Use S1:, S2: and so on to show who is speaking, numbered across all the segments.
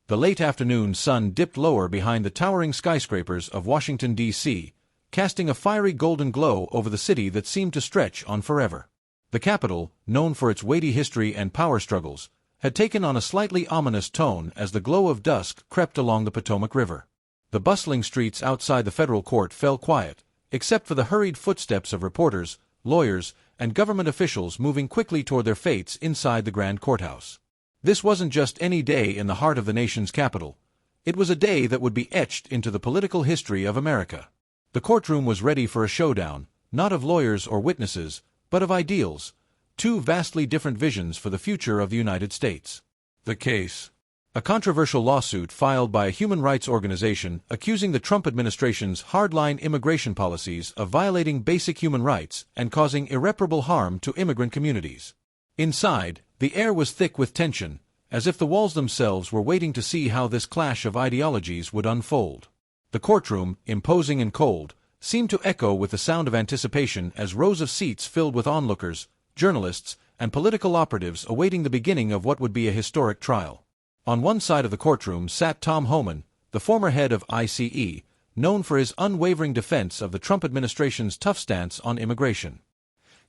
S1: The late afternoon sun dipped lower behind the towering skyscrapers of Washington, D.C., casting a fiery golden glow over the city that seemed to stretch on forever. The capital, known for its weighty history and power struggles, had taken on a slightly ominous tone as the glow of dusk crept along the Potomac River. The bustling streets outside the federal court fell quiet, except for the hurried footsteps of reporters, lawyers, and government officials moving quickly toward their fates inside the grand courthouse. This wasn't just any day in the heart of the nation's capital. It was a day that would be etched into the political history of America. The courtroom was ready for a showdown, not of lawyers or witnesses, but of ideals, two vastly different visions for the future of the United States. The case. A controversial lawsuit filed by a human rights organization accusing the Trump administration's hardline immigration policies of violating basic human rights and causing irreparable harm to immigrant communities. Inside, the air was thick with tension, as if the walls themselves were waiting to see how this clash of ideologies would unfold. The courtroom, imposing and cold, seemed to echo with the sound of anticipation as rows of seats filled with onlookers, journalists, and political operatives awaiting the beginning of what would be a historic trial. On one side of the courtroom sat Tom Homan, the former head of ICE, known for his unwavering defense of the Trump administration's tough stance on immigration.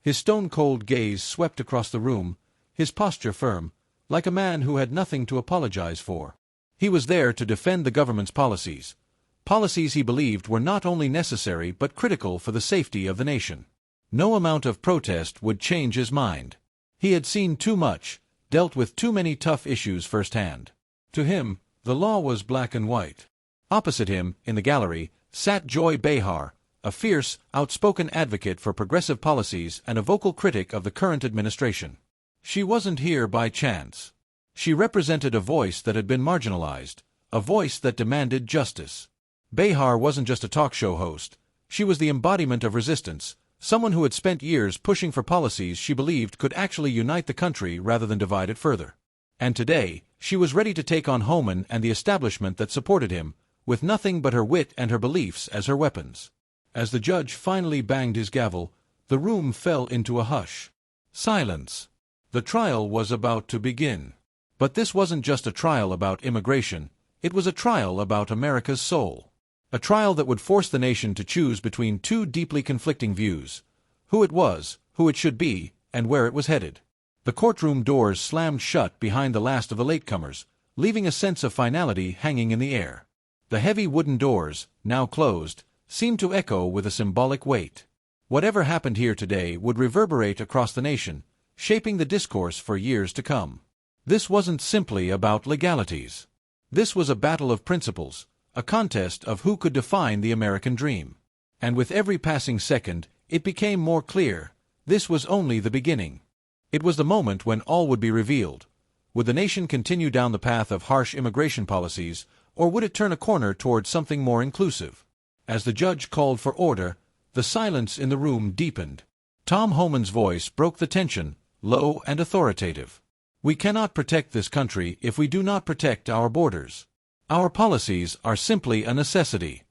S1: His stone-cold gaze swept across the room, his posture firm, like a man who had nothing to apologize for. He was there to defend the government's policies he believed were not only necessary but critical for the safety of the nation. No amount of protest would change his mind. He had seen too much, dealt with too many tough issues firsthand. To him, the law was black and white. Opposite him, in the gallery, sat Joy Behar, a fierce, outspoken advocate for progressive policies and a vocal critic of the current administration. She wasn't here by chance. She represented a voice that had been marginalized, a voice that demanded justice. Behar wasn't just a talk show host. She was the embodiment of resistance, someone who had spent years pushing for policies she believed could actually unite the country rather than divide it further. And today, she was ready to take on Homan and the establishment that supported him, with nothing but her wit and her beliefs as her weapons. As the judge finally banged his gavel, the room fell into a hush. Silence. The trial was about to begin. But this wasn't just a trial about immigration, it was a trial about America's soul. A trial that would force the nation to choose between two deeply conflicting views: who it was, who it should be, and where it was headed. The courtroom doors slammed shut behind the last of the latecomers, leaving a sense of finality hanging in the air. The heavy wooden doors, now closed, seemed to echo with a symbolic weight. Whatever happened here today would reverberate across the nation, shaping the discourse for years to come. This wasn't simply about legalities. This was a battle of principles, a contest of who could define the American dream. And with every passing second, it became more clear, this was only the beginning. It was the moment when all would be revealed. Would the nation continue down the path of harsh immigration policies, or would it turn a corner toward something more inclusive? As the judge called for order, the silence in the room deepened. Tom Homan's voice broke the tension, low and authoritative. We cannot protect this country if we do not protect our borders. Our policies are simply a necessity.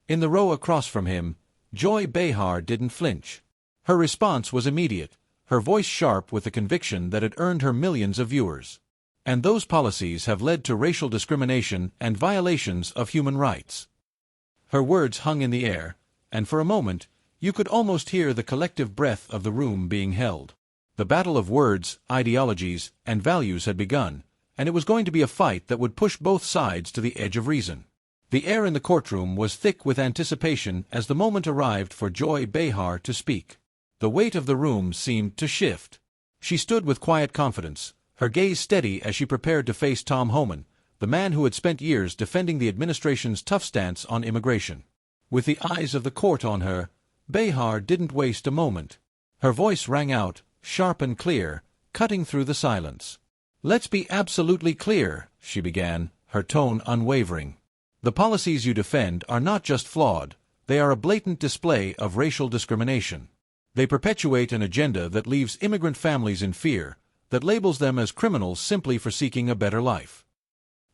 S1: In the row across from him, Joy Behar didn't flinch. Her response was immediate, her voice sharp with the conviction that had earned her millions of viewers. And those policies have led to racial discrimination and violations of human rights. Her words hung in the air, and for a moment, you could almost hear the collective breath of the room being held. The battle of words, ideologies, and values had begun, and it was going to be a fight that would push both sides to the edge of reason. The air in the courtroom was thick with anticipation as the moment arrived for Joy Behar to speak. The weight of the room seemed to shift. She stood with quiet confidence, her gaze steady as she prepared to face Tom Homan, the man who had spent years defending the administration's tough stance on immigration. With the eyes of the court on her, Behar didn't waste a moment. Her voice rang out, sharp and clear, cutting through the silence. "Let's be absolutely clear," she began, her tone unwavering. "The policies you defend are not just flawed, they are a blatant display of racial discrimination. They perpetuate an agenda that leaves immigrant families in fear, that labels them as criminals simply for seeking a better life."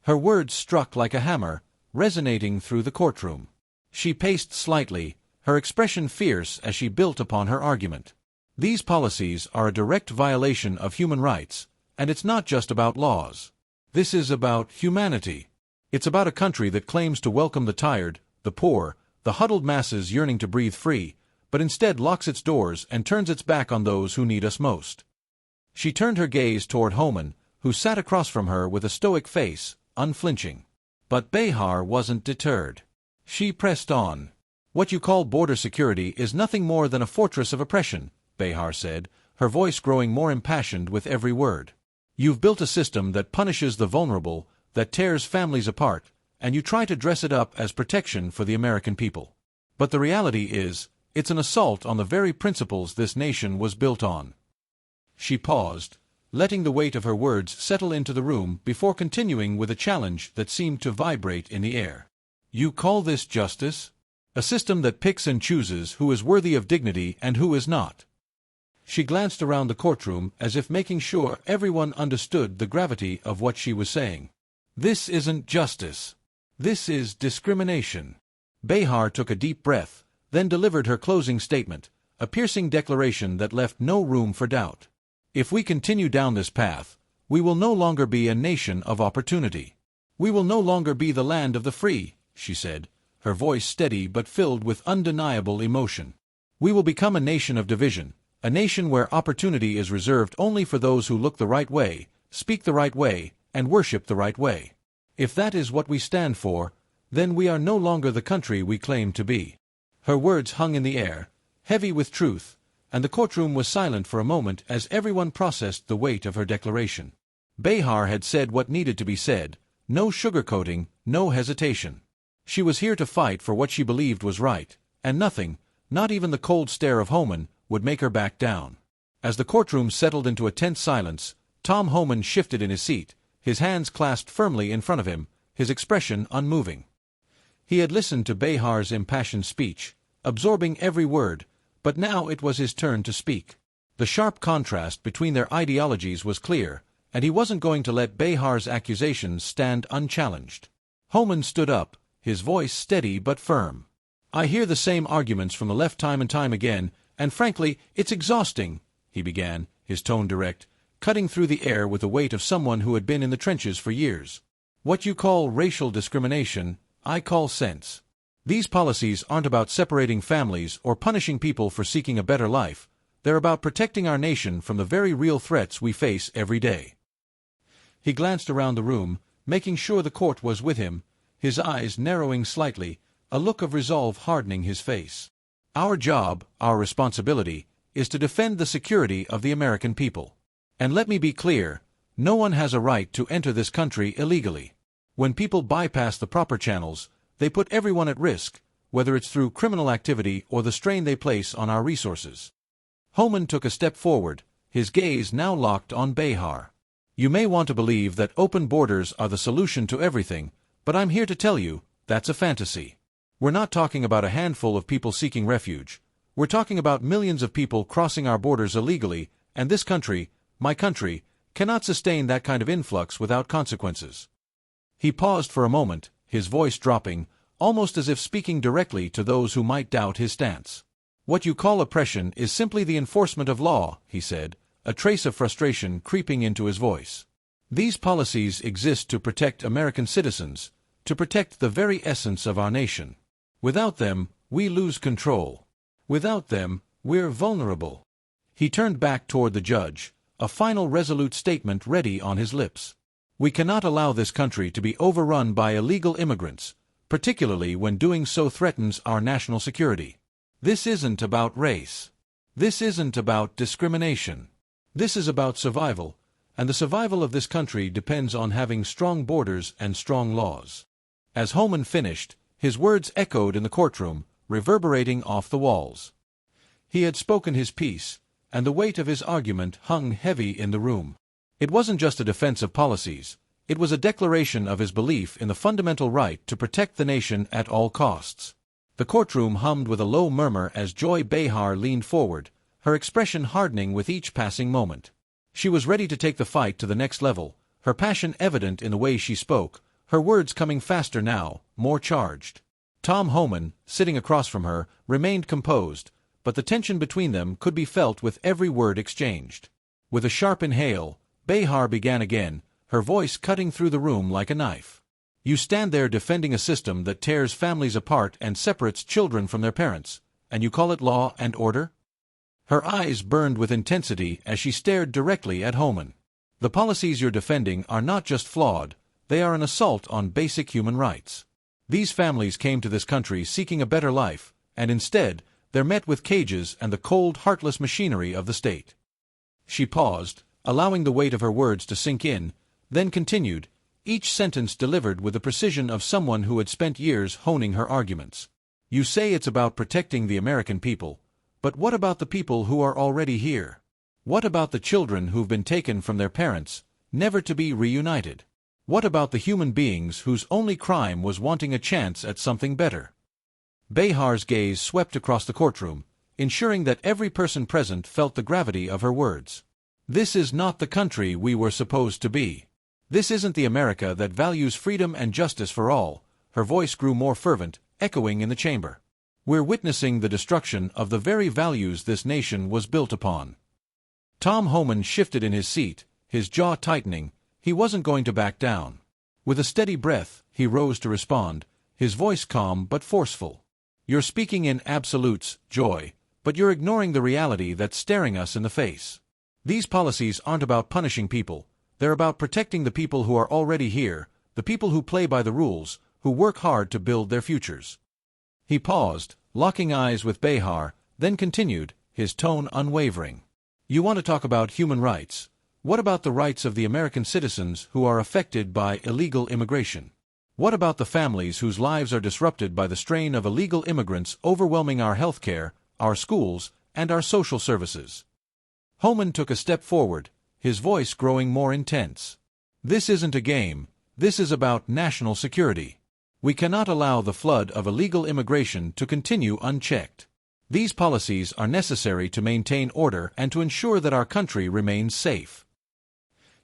S1: Her words struck like a hammer, resonating through the courtroom. She paced slightly, her expression fierce as she built upon her argument. These policies are a direct violation of human rights, and it's not just about laws. This is about humanity. It's about a country that claims to welcome the tired, the poor, the huddled masses yearning to breathe free, but instead locks its doors and turns its back on those who need us most. She turned her gaze toward Homan, who sat across from her with a stoic face, unflinching. But Behar wasn't deterred. She pressed on. "What you call border security is nothing more than a fortress of oppression," Behar said, her voice growing more impassioned with every word. "You've built a system that punishes the vulnerable, that tears families apart, and you try to dress it up as protection for the American people. But the reality is, it's an assault on the very principles this nation was built on." She paused, letting the weight of her words settle into the room before continuing with a challenge that seemed to vibrate in the air. "You call this justice? A system that picks and chooses who is worthy of dignity and who is not?" She glanced around the courtroom as if making sure everyone understood the gravity of what she was saying. "This isn't justice. This is discrimination." Behar took a deep breath, then delivered her closing statement, a piercing declaration that left no room for doubt. "If we continue down this path, we will no longer be a nation of opportunity. We will no longer be the land of the free," she said, her voice steady but filled with undeniable emotion. "We will become a nation of division, a nation where opportunity is reserved only for those who look the right way, speak the right way, and worship the right way. If that is what we stand for, then we are no longer the country we claim to be." Her words hung in the air, heavy with truth, and the courtroom was silent for a moment as everyone processed the weight of her declaration. Behar had said what needed to be said, no sugarcoating, no hesitation. She was here to fight for what she believed was right, and nothing, not even the cold stare of Homan, would make her back down. As the courtroom settled into a tense silence, Tom Homan shifted in his seat, his hands clasped firmly in front of him, his expression unmoving. He had listened to Behar's impassioned speech, absorbing every word, but now it was his turn to speak. The sharp contrast between their ideologies was clear, and he wasn't going to let Behar's accusations stand unchallenged. Homan stood up, his voice steady but firm. "I hear the same arguments from the left time and time again, and frankly, it's exhausting," he began, his tone direct, cutting through the air with the weight of someone who had been in the trenches for years. "What you call racial discrimination, I call sense. These policies aren't about separating families or punishing people for seeking a better life. They're about protecting our nation from the very real threats we face every day." He glanced around the room, making sure the court was with him, his eyes narrowing slightly, a look of resolve hardening his face. "Our job, our responsibility, is to defend the security of the American people. And let me be clear, no one has a right to enter this country illegally. When people bypass the proper channels, they put everyone at risk, whether it's through criminal activity or the strain they place on our resources." Homan took a step forward, his gaze now locked on Behar. "You may want to believe that open borders are the solution to everything, but I'm here to tell you, that's a fantasy. We're not talking about a handful of people seeking refuge. We're talking about millions of people crossing our borders illegally, and this country, my country, cannot sustain that kind of influx without consequences." He paused for a moment, his voice dropping, almost as if speaking directly to those who might doubt his stance. "What you call oppression is simply the enforcement of law," he said, a trace of frustration creeping into his voice. "These policies exist to protect American citizens, to protect the very essence of our nation. Without them, we lose control. Without them, we're vulnerable." He turned back toward the judge, a final resolute statement ready on his lips. "We cannot allow this country to be overrun by illegal immigrants, particularly when doing so threatens our national security. This isn't about race. This isn't about discrimination. This is about survival, and the survival of this country depends on having strong borders and strong laws." As Homan finished, his words echoed in the courtroom, reverberating off the walls. He had spoken his piece, and the weight of his argument hung heavy in the room. It wasn't just a defense of policies, it was a declaration of his belief in the fundamental right to protect the nation at all costs. The courtroom hummed with a low murmur as Joy Behar leaned forward, her expression hardening with each passing moment. She was ready to take the fight to the next level, her passion evident in the way she spoke, her words coming faster now, more charged. Tom Homan, sitting across from her, remained composed, but the tension between them could be felt with every word exchanged. With a sharp inhale, Behar began again, her voice cutting through the room like a knife. You stand there defending a system that tears families apart and separates children from their parents, and you call it law and order? Her eyes burned with intensity as she stared directly at Homan. The policies you're defending are not just flawed, they are an assault on basic human rights. These families came to this country seeking a better life, and instead, they're met with cages and the cold, heartless machinery of the state. She paused, allowing the weight of her words to sink in, then continued, each sentence delivered with the precision of someone who had spent years honing her arguments. You say it's about protecting the American people, but what about the people who are already here? What about the children who've been taken from their parents, never to be reunited? What about the human beings whose only crime was wanting a chance at something better? Behar's gaze swept across the courtroom, ensuring that every person present felt the gravity of her words. This is not the country we were supposed to be. This isn't the America that values freedom and justice for all. Her voice grew more fervent, echoing in the chamber. We're witnessing the destruction of the very values this nation was built upon. Tom Homan shifted in his seat, his jaw tightening. He wasn't going to back down. With a steady breath, he rose to respond, his voice calm but forceful. You're speaking in absolutes, Joy, but you're ignoring the reality that's staring us in the face. These policies aren't about punishing people. They're about protecting the people who are already here, the people who play by the rules, who work hard to build their futures. He paused, locking eyes with Behar, then continued, his tone unwavering. You want to talk about human rights. What about the rights of the American citizens who are affected by illegal immigration? What about the families whose lives are disrupted by the strain of illegal immigrants overwhelming our healthcare, our schools, and our social services? Homan took a step forward, his voice growing more intense. This isn't a game. This is about national security. We cannot allow the flood of illegal immigration to continue unchecked. These policies are necessary to maintain order and to ensure that our country remains safe.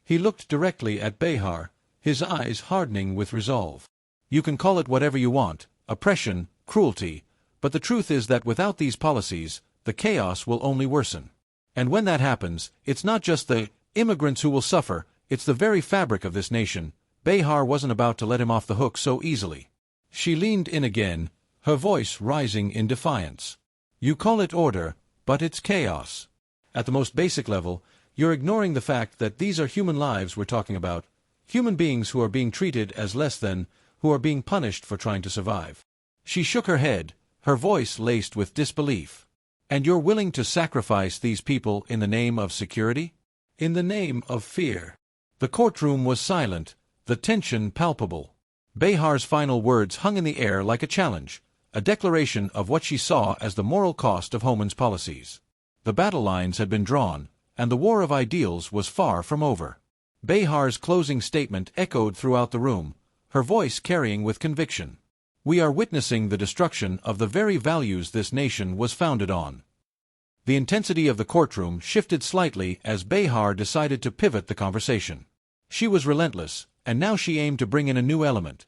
S1: He looked directly at Behar, his eyes hardening with resolve. You can call it whatever you want, oppression, cruelty, but the truth is that without these policies, the chaos will only worsen. And when that happens, it's not just the immigrants who will suffer, it's the very fabric of this nation. Behar wasn't about to let him off the hook so easily. She leaned in again, her voice rising in defiance. You call it order, but it's chaos. At the most basic level, you're ignoring the fact that these are human lives we're talking about, human beings who are being treated as less than, who are being punished for trying to survive. She shook her head, her voice laced with disbelief. And you're willing to sacrifice these people in the name of security? In the name of fear. The courtroom was silent, the tension palpable. Behar's final words hung in the air like a challenge, a declaration of what she saw as the moral cost of Homan's policies. The battle lines had been drawn, and the war of ideals was far from over. Behar's closing statement echoed throughout the room, her voice carrying with conviction. We are witnessing the destruction of the very values this nation was founded on. The intensity of the courtroom shifted slightly as Behar decided to pivot the conversation. She was relentless, and now she aimed to bring in a new element,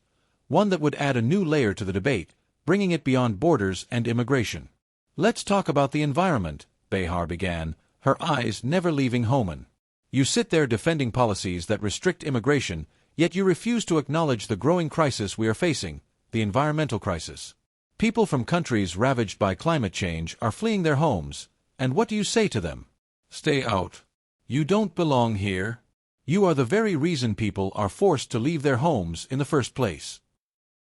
S1: one that would add a new layer to the debate, bringing it beyond borders and immigration. Let's talk about the environment, Behar began, her eyes never leaving Homan. You sit there defending policies that restrict immigration, yet you refuse to acknowledge the growing crisis we are facing, the environmental crisis. People from countries ravaged by climate change are fleeing their homes, and what do you say to them? Stay out. You don't belong here. You are the very reason people are forced to leave their homes in the first place.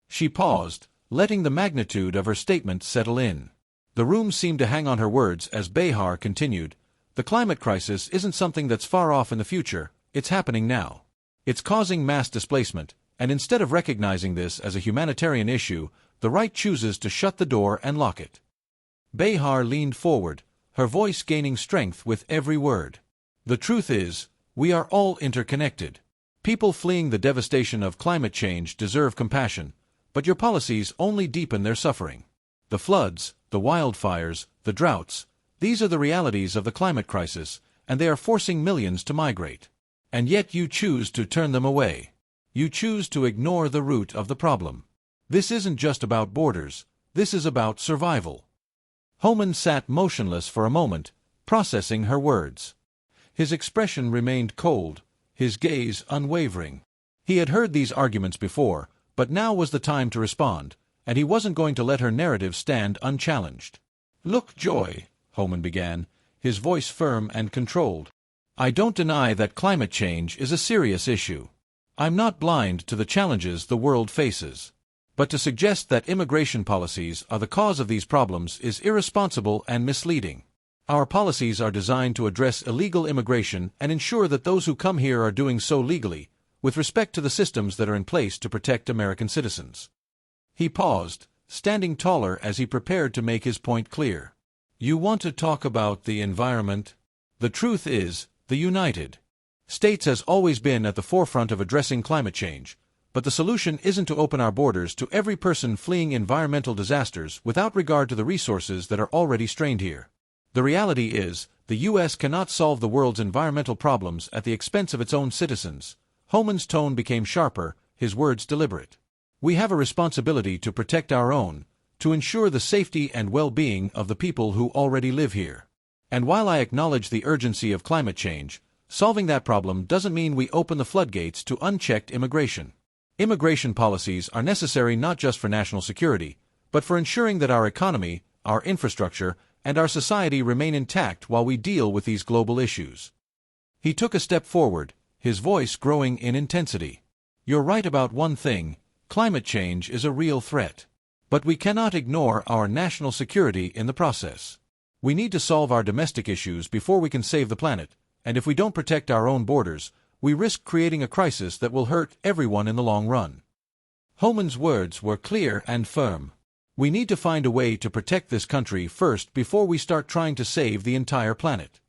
S1: She paused, letting the magnitude of her statement settle in. The room seemed to hang on her words as Behar continued, the climate crisis isn't something that's far off in the future, it's happening now. It's causing mass displacement, and instead of recognizing this as a humanitarian issue, the right chooses to shut the door and lock it. Behar leaned forward, her voice gaining strength with every word. The truth is, we are all interconnected. People fleeing the devastation of climate change deserve compassion, but your policies only deepen their suffering. The floods, the wildfires, the droughts, these are the realities of the climate crisis, and they are forcing millions to migrate. And yet you choose to turn them away. You choose to ignore the root of the problem. This isn't just about borders, this is about survival. Homan sat motionless for a moment, processing her words. His expression remained cold, his gaze unwavering. He had heard these arguments before, but now was the time to respond, and he wasn't going to let her narrative stand unchallenged. "Look, Joy," Homan began, his voice firm and controlled. "I don't deny that climate change is a serious issue. I'm not blind to the challenges the world faces. But to suggest that immigration policies are the cause of these problems is irresponsible and misleading. Our policies are designed to address illegal immigration and ensure that those who come here are doing so legally, with respect to the systems that are in place to protect American citizens." He paused, standing taller as he prepared to make his point clear. "You want to talk about the environment? The truth is, the United States has always been at the forefront of addressing climate change, but the solution isn't to open our borders to every person fleeing environmental disasters without regard to the resources that are already strained here. The reality is, the U.S. cannot solve the world's environmental problems at the expense of its own citizens." Homan's tone became sharper, his words deliberate. "We have a responsibility to protect our own, to ensure the safety and well-being of the people who already live here. And while I acknowledge the urgency of climate change, solving that problem doesn't mean we open the floodgates to unchecked immigration. Immigration policies are necessary not just for national security, but for ensuring that our economy, our infrastructure, and our society remain intact while we deal with these global issues." He took a step forward, his voice growing in intensity. "You're right about one thing: climate change is a real threat. But we cannot ignore our national security in the process. We need to solve our domestic issues before we can save the planet, and if we don't protect our own borders, we risk creating a crisis that will hurt everyone in the long run." Homan's words were clear and firm. "We need to find a way to protect this country first before we start trying to save the entire planet."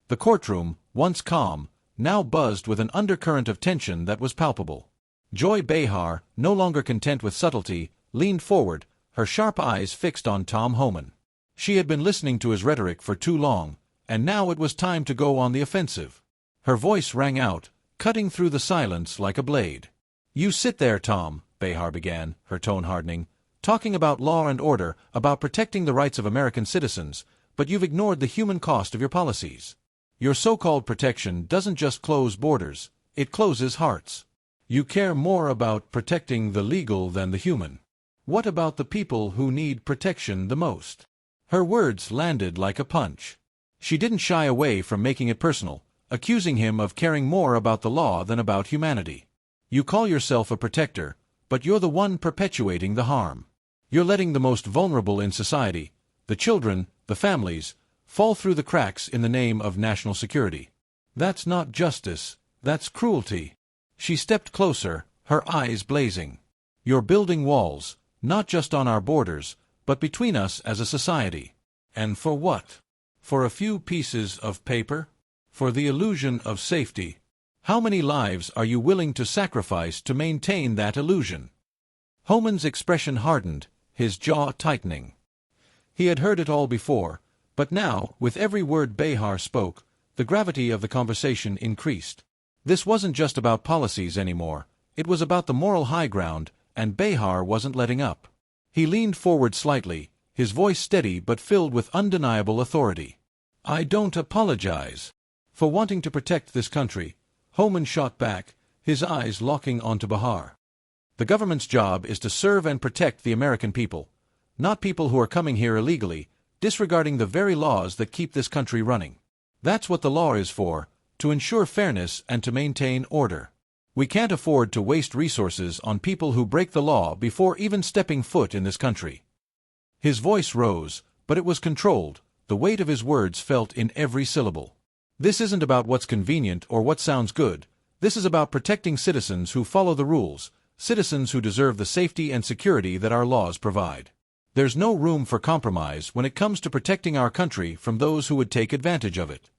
S1: The courtroom, once calm, now buzzed with an undercurrent of tension that was palpable. Joy Behar, no longer content with subtlety, leaned forward, her sharp eyes fixed on Tom Homan. She had been listening to his rhetoric for too long, and now it was time to go on the offensive. Her voice rang out, cutting through the silence like a blade. "You sit there, Tom," Behar began, her tone hardening, "talking about law and order, about protecting the rights of American citizens, but you've ignored the human cost of your policies. Your so-called protection doesn't just close borders, it closes hearts. You care more about protecting the legal than the human. What about the people who need protection the most?" Her words landed like a punch. She didn't shy away from making it personal, accusing him of caring more about the law than about humanity. "You call yourself a protector, but you're the one perpetuating the harm. You're letting the most vulnerable in society, the children, the families, fall through the cracks in the name of national security. That's not justice, that's cruelty." She stepped closer, her eyes blazing. "You're building walls, not just on our borders, but between us as a society. And for what? For a few pieces of paper? For the illusion of safety? How many lives are you willing to sacrifice to maintain that illusion?" Homan's expression hardened, his jaw tightening. He had heard it all before, but now, with every word Behar spoke, the gravity of the conversation increased. This wasn't just about policies anymore, it was about the moral high ground, and Behar wasn't letting up. He leaned forward slightly, his voice steady but filled with undeniable authority. "I don't apologize for wanting to protect this country," Homan shot back, his eyes locking onto Behar. "The government's job is to serve and protect the American people, not people who are coming here illegally, disregarding the very laws that keep this country running. That's what the law is for, to ensure fairness and to maintain order. We can't afford to waste resources on people who break the law before even stepping foot in this country." His voice rose, but it was controlled, the weight of his words felt in every syllable. "This isn't about what's convenient or what sounds good. This is about protecting citizens who follow the rules, citizens who deserve the safety and security that our laws provide. There's no room for compromise when it comes to protecting our country from those who would take advantage of it."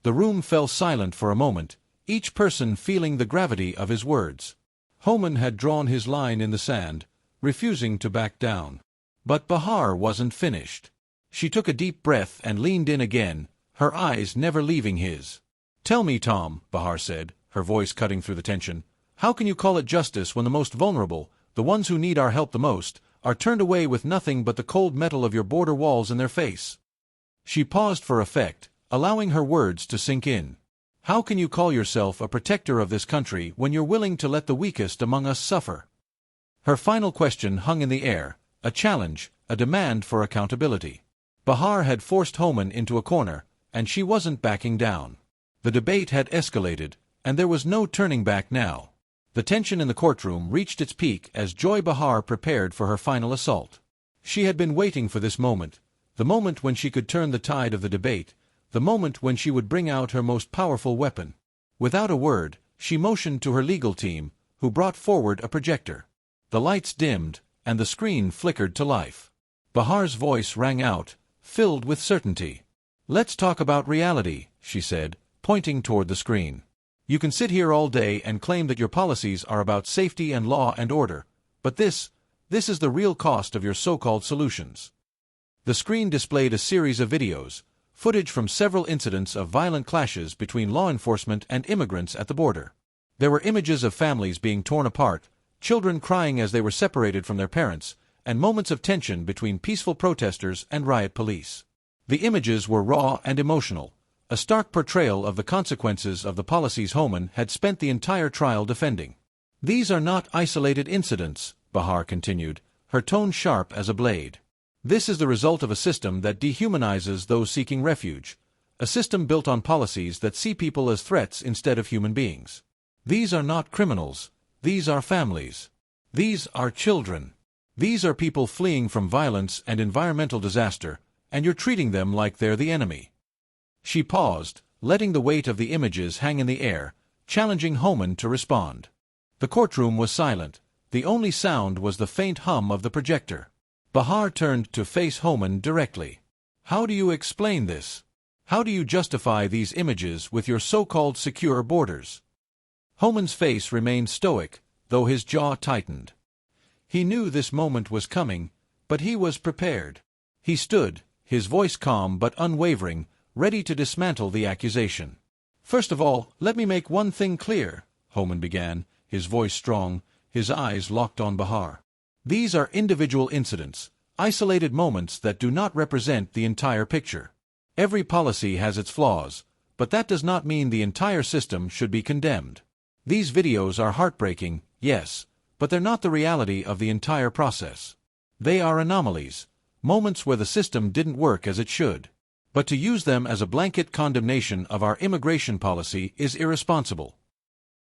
S1: The room fell silent for a moment, each person feeling the gravity of his words. Homan had drawn his line in the sand, refusing to back down. But Behar wasn't finished. She took a deep breath and leaned in again, her eyes never leaving his. "Tell me, Tom," Behar said, her voice cutting through the tension, "how can you call it justice when the most vulnerable, the ones who need our help the most, are turned away with nothing but the cold metal of your border walls in their face?" She paused for effect, allowing her words to sink in. How can you call yourself a protector of this country when you're willing to let the weakest among us suffer? Her final question hung in the air, a challenge, a demand for accountability. Bahar had forced Homan into a corner, and she wasn't backing down. The debate had escalated, and there was no turning back now. The tension in the courtroom reached its peak as Joy Bahar prepared for her final assault. She had been waiting for this moment, the moment when she could turn the tide of the debate, the moment when she would bring out her most powerful weapon. Without a word, she motioned to her legal team, who brought forward a projector. The lights dimmed, and the screen flickered to life. Bahar's voice rang out, filled with certainty. "Let's talk about reality," she said, pointing toward the screen. "You can sit here all day and claim that your policies are about safety and law and order, but this is the real cost of your so-called solutions." The screen displayed a series of videos, footage from several incidents of violent clashes between law enforcement and immigrants at the border. There were images of families being torn apart, children crying as they were separated from their parents, and moments of tension between peaceful protesters and riot police. The images were raw and emotional, a stark portrayal of the consequences of the policies Homan had spent the entire trial defending. "These are not isolated incidents," Bahar continued, her tone sharp as a blade. "This is the result of a system that dehumanizes those seeking refuge, a system built on policies that see people as threats instead of human beings. These are not criminals. These are families. These are children. These are people fleeing from violence and environmental disaster, and you're treating them like they're the enemy." She paused, letting the weight of the images hang in the air, challenging Homan to respond. The courtroom was silent. The only sound was the faint hum of the projector. Bahar turned to face Homan directly. "How do you explain this? How do you justify these images with your so-called secure borders?" Homan's face remained stoic, though his jaw tightened. He knew this moment was coming, but he was prepared. He stood, his voice calm but unwavering, ready to dismantle the accusation. "First of all, let me make one thing clear," Homan began, his voice strong, his eyes locked on Bahar. "These are individual incidents, isolated moments that do not represent the entire picture. Every policy has its flaws, but that does not mean the entire system should be condemned. These videos are heartbreaking, yes, but they're not the reality of the entire process. They are anomalies, moments where the system didn't work as it should. But to use them as a blanket condemnation of our immigration policy is irresponsible."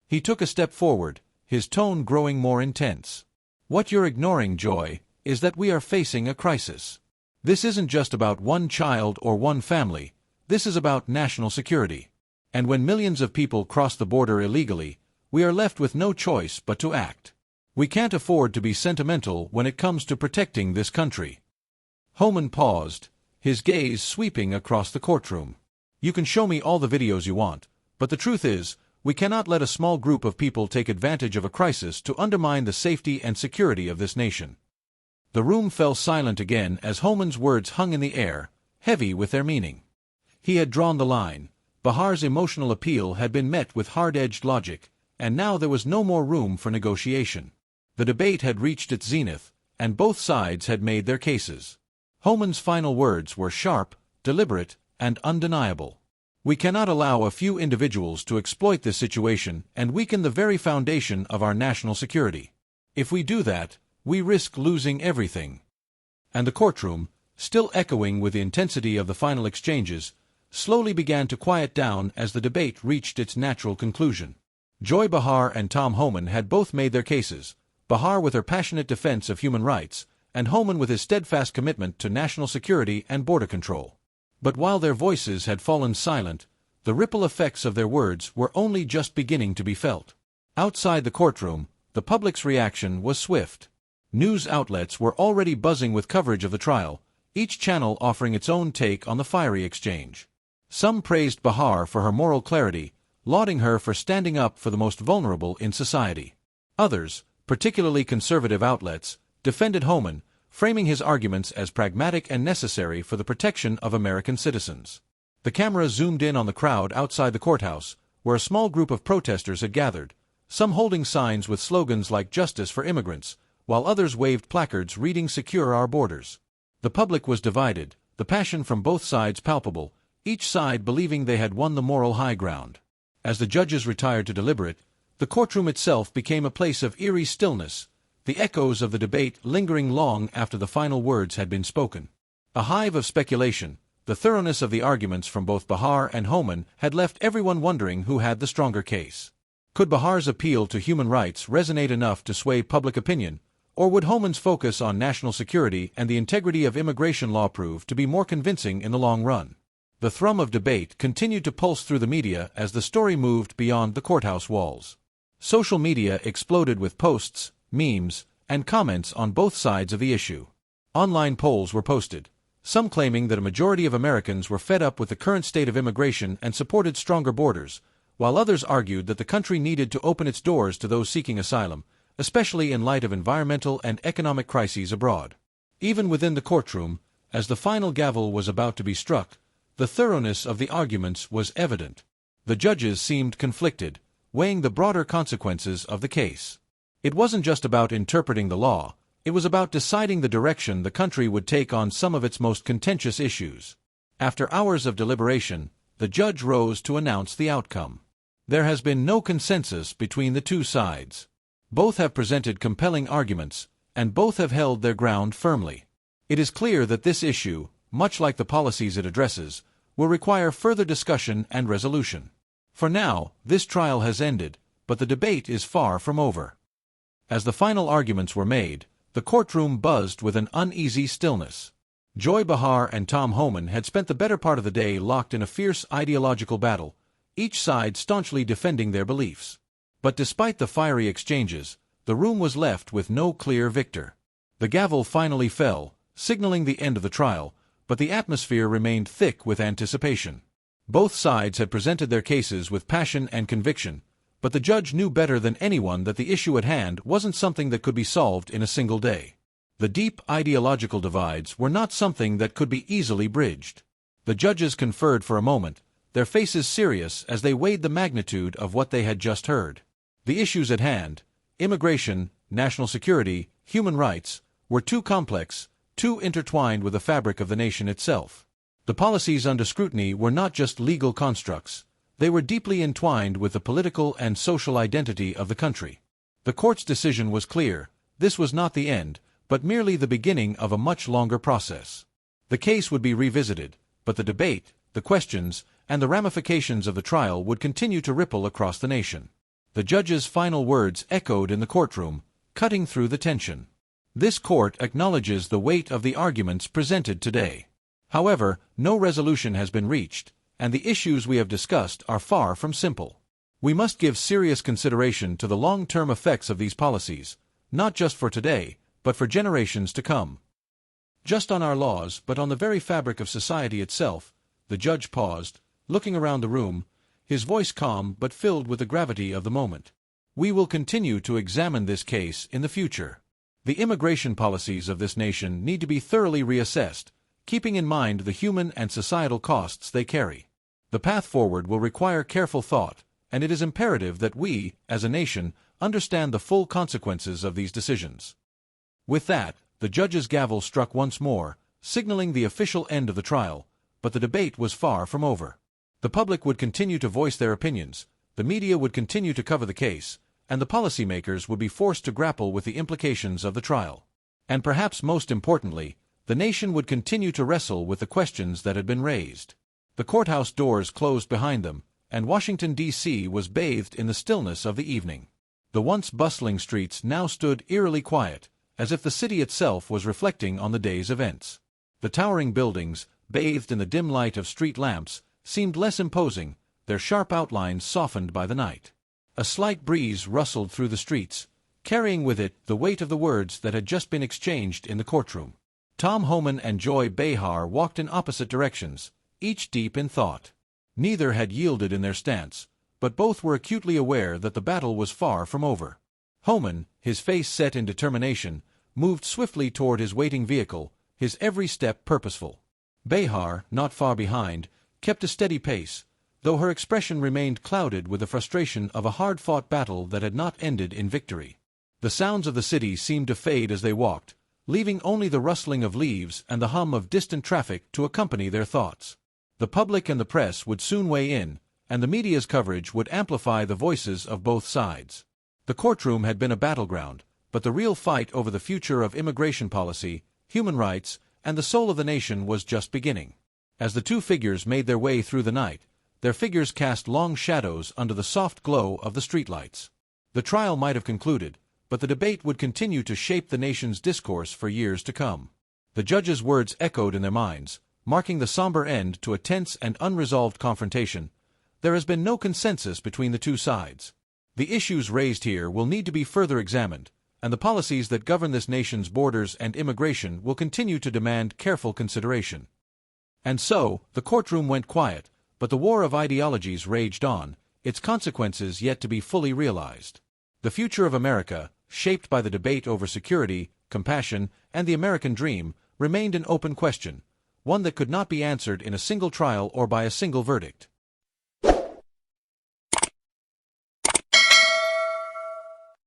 S1: He took a step forward, his tone growing more intense. "What you're ignoring, Joy, is that we are facing a crisis. This isn't just about one child or one family, this is about national security. And when millions of people cross the border illegally, we are left with no choice but to act. We can't afford to be sentimental when it comes to protecting this country." Homan paused, his gaze sweeping across the courtroom. "You can show me all the videos you want, but the truth is, we cannot let a small group of people take advantage of a crisis to undermine the safety and security of this nation." The room fell silent again as Homan's words hung in the air, heavy with their meaning. He had drawn the line. Bahar's emotional appeal had been met with hard-edged logic, and now there was no more room for negotiation. The debate had reached its zenith, and both sides had made their cases. Homan's final words were sharp, deliberate, and undeniable. "We cannot allow a few individuals to exploit this situation and weaken the very foundation of our national security. If we do that, we risk losing everything." And the courtroom, still echoing with the intensity of the final exchanges, slowly began to quiet down as the debate reached its natural conclusion. Joy Bahar and Tom Homan had both made their cases, Bahar with her passionate defense of human rights, and Homan with his steadfast commitment to national security and border control. But while their voices had fallen silent, the ripple effects of their words were only just beginning to be felt. Outside the courtroom, the public's reaction was swift. News outlets were already buzzing with coverage of the trial, each channel offering its own take on the fiery exchange. Some praised Bahar for her moral clarity, lauding her for standing up for the most vulnerable in society. Others, particularly conservative outlets, defended Homan, framing his arguments as pragmatic and necessary for the protection of American citizens. The camera zoomed in on the crowd outside the courthouse, where a small group of protesters had gathered, some holding signs with slogans like "Justice for Immigrants," while others waved placards reading "Secure our borders." The public was divided, the passion from both sides palpable, each side believing they had won the moral high ground. As the judges retired to deliberate, the courtroom itself became a place of eerie stillness, the echoes of the debate lingering long after the final words had been spoken. A hive of speculation, the thoroughness of the arguments from both Bahar and Homan had left everyone wondering who had the stronger case. Could Bahar's appeal to human rights resonate enough to sway public opinion, or would Homan's focus on national security and the integrity of immigration law prove to be more convincing in the long run? The thrum of debate continued to pulse through the media as the story moved beyond the courthouse walls. Social media exploded with posts, memes, and comments on both sides of the issue. Online polls were posted, some claiming that a majority of Americans were fed up with the current state of immigration and supported stronger borders, while others argued that the country needed to open its doors to those seeking asylum, especially in light of environmental and economic crises abroad. Even within the courtroom, as the final gavel was about to be struck, the thoroughness of the arguments was evident. The judges seemed conflicted, weighing the broader consequences of the case. It wasn't just about interpreting the law, it was about deciding the direction the country would take on some of its most contentious issues. After hours of deliberation, the judge rose to announce the outcome. There has been no consensus between the two sides. Both have presented compelling arguments, and both have held their ground firmly. It is clear that this issue, much like the policies it addresses, will require further discussion and resolution. For now, this trial has ended, but the debate is far from over. As the final arguments were made, the courtroom buzzed with an uneasy stillness. Joy Behar and Tom Homan had spent the better part of the day locked in a fierce ideological battle, each side staunchly defending their beliefs. But despite the fiery exchanges, the room was left with no clear victor. The gavel finally fell, signaling the end of the trial, but the atmosphere remained thick with anticipation. Both sides had presented their cases with passion and conviction, but the judge knew better than anyone that the issue at hand wasn't something that could be solved in a single day. The deep ideological divides were not something that could be easily bridged. The judges conferred for a moment, their faces serious as they weighed the magnitude of what they had just heard. The issues at hand, immigration, national security, human rights, were too complex, too intertwined with the fabric of the nation itself. The policies under scrutiny were not just legal constructs, they were deeply entwined with the political and social identity of the country. The court's decision was clear: this was not the end, but merely the beginning of a much longer process. The case would be revisited, but the debate, the questions, and the ramifications of the trial would continue to ripple across the nation. The judge's final words echoed in the courtroom, cutting through the tension. This court acknowledges the weight of the arguments presented today. However, no resolution has been reached, and the issues we have discussed are far from simple. We must give serious consideration to the long-term effects of these policies, not just for today, but for generations to come. Just on our laws, but on the very fabric of society itself, the judge paused, looking around the room, his voice calm but filled with the gravity of the moment. We will continue to examine this case in the future. The immigration policies of this nation need to be thoroughly reassessed, keeping in mind the human and societal costs they carry. The path forward will require careful thought, and it is imperative that we, as a nation, understand the full consequences of these decisions. With that, the judge's gavel struck once more, signaling the official end of the trial, but the debate was far from over. The public would continue to voice their opinions, the media would continue to cover the case, and the policymakers would be forced to grapple with the implications of the trial. And perhaps most importantly, the nation would continue to wrestle with the questions that had been raised. The courthouse doors closed behind them, and Washington, D.C. was bathed in the stillness of the evening. The once bustling streets now stood eerily quiet, as if the city itself was reflecting on the day's events. The towering buildings, bathed in the dim light of street lamps, seemed less imposing, their sharp outlines softened by the night. A slight breeze rustled through the streets, carrying with it the weight of the words that had just been exchanged in the courtroom. Tom Homan and Joy Behar walked in opposite directions, each deep in thought. Neither had yielded in their stance, but both were acutely aware that the battle was far from over. Homan, his face set in determination, moved swiftly toward his waiting vehicle, his every step purposeful. Behar, not far behind, kept a steady pace, though her expression remained clouded with the frustration of a hard-fought battle that had not ended in victory. The sounds of the city seemed to fade as they walked, leaving only the rustling of leaves and the hum of distant traffic to accompany their thoughts. The public and the press would soon weigh in, and the media's coverage would amplify the voices of both sides. The courtroom had been a battleground, but the real fight over the future of immigration policy, human rights, and the soul of the nation was just beginning. As the two figures made their way through the night, their figures cast long shadows under the soft glow of the streetlights. The trial might have concluded, but the debate would continue to shape the nation's discourse for years to come. The judges' words echoed in their minds, marking the somber end to a tense and unresolved confrontation. There has been no consensus between the two sides. The issues raised here will need to be further examined, and the policies that govern this nation's borders and immigration will continue to demand careful consideration. And so, the courtroom went quiet, but the war of ideologies raged on, its consequences yet to be fully realized. The future of America, shaped by the debate over security, compassion, and the American dream, remained an open question, one that could not be answered in a single trial or by a single verdict.